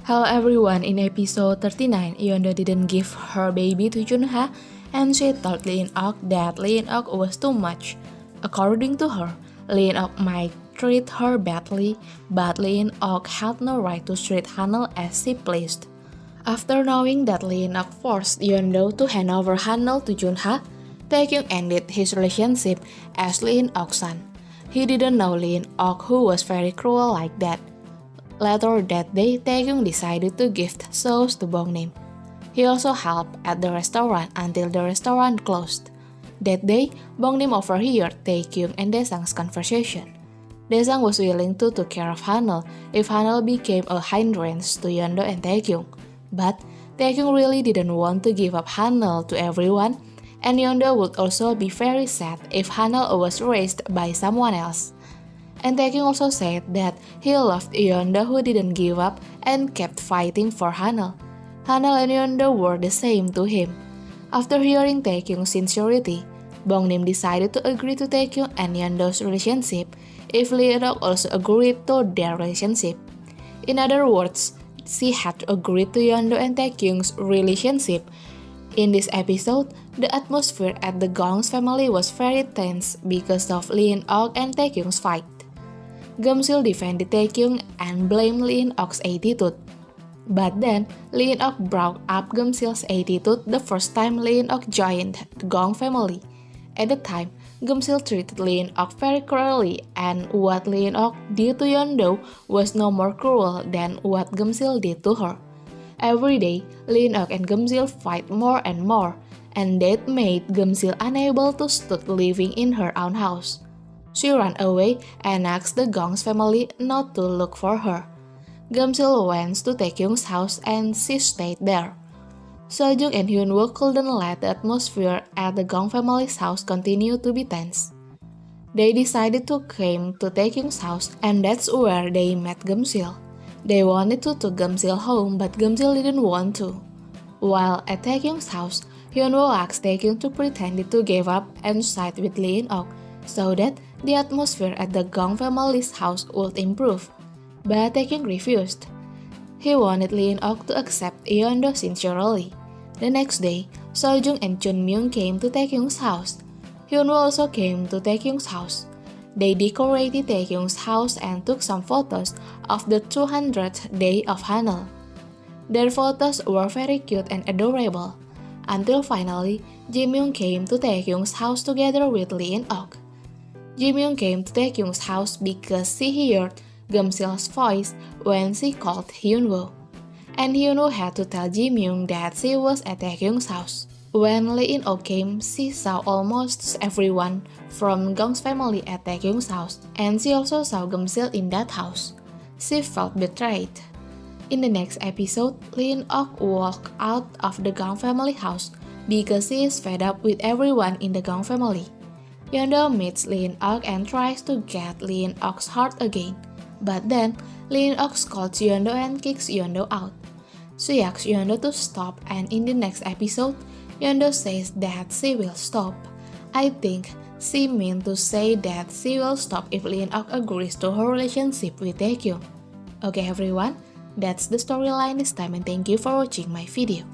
Hello everyone, in episode 39, Yeonda didn't give her baby to Junha, and she told Lee In-ok that Lee In-ok was too much. According to her, Lee In-ok might treat her badly, but Lee In-ok had no right to treat Hanel as she pleased. After knowing that Lee In-ok forced Yeonda to hand over Hanel to Junha, Taekyung ended his relationship as Lee In-ok's son. He didn't know Lee In-ok, who was very cruel like that. Later that day, Taekyung decided to gift sauce to Bongnim. He also helped at the restaurant until the restaurant closed. That day, Bongnim overheard Taekyung and Daesang's conversation. Daesang was willing to take care of Hanel if Hanel became a hindrance to Yeonda and Taekyung. But Taekyung really didn't want to give up Hanel to everyone, and Yeonda would also be very sad if Hanel was raised by someone else. And Taekyung also said that he loved Yeonda, who didn't give up and kept fighting for Hanel. Hanel and Yeonda were the same to him. After hearing Taekyung's sincerity, Bongnim decided to agree to Taekyung and Yeonda's relationship if Lee In-ok also agreed to their relationship. In other words, she had agreed to Yeonda and Taekyung's relationship. In this episode, the atmosphere at the Gong's family was very tense because of Lee In-ok and Taekyung's fight. Geumsil defended Taekyung and blamed Lee In-ok's attitude. But then, Lee In-ok brought up Geumsil's attitude the first time Lee In-ok joined the Gong family. At the time, Geumsil treated Lee In-ok very cruelly, and what Lee In-ok did to Yeonda was no more cruel than what Geumsil did to her. Every day, Lee In-ok and Geumsil fight more and more, and that made Geumsil unable to stop living in her own house. She ran away and asked the Gong's family not to look for her. Geumsil went to Taekyung's house and she stayed there. Sojung and Hyunwoo couldn't let the atmosphere at the Gong family's house continue to be tense. They decided to come to Taekyung's house, and that's where they met Geumsil. They wanted to take Geumsil home, but Geumsil didn't want to. While at Taekyung's house, Hyunwoo asked Taekyung to pretend to give up and side with Lee In-ok, so that the atmosphere at the Gong family's house would improve. But Taekyung refused. He wanted Lee In-ok to accept Yeonda sincerely. The next day, Sojung and Chunmyung came to Taekyung's house. Hyunwoo also came to Taekyung's house. They decorated Taekyung's house and took some photos of the 200th day of Hanel. Their photos were very cute and adorable, until finally, Jimyoung came to Taekyung's house together with Lee In-ok. Jimyoung came to Taekyung's house because she heard Geumsil's voice when she called Hyunwoo. And Hyunwoo had to tell Jimyoung that she was at Taekyung's house. When Lee In-ok came, she saw almost everyone from Gong's family at Taekyung's house, and she also saw Geumsil in that house. She felt betrayed. In the next episode, Lee In-ok walked out of the Gong family house because she is fed up with everyone in the Gong family. Yeonda meets Lee In-ok and tries to get Lee In-ok's heart again, but then Lee In-ok scolds Yeonda and kicks Yeonda out. She asks Yeonda to stop, and in the next episode, Yeonda says that she will stop. I think she meant to say that she will stop if Lee In-ok agrees to her relationship with Taekyung. Okay everyone, that's the storyline this time, and thank you for watching my video.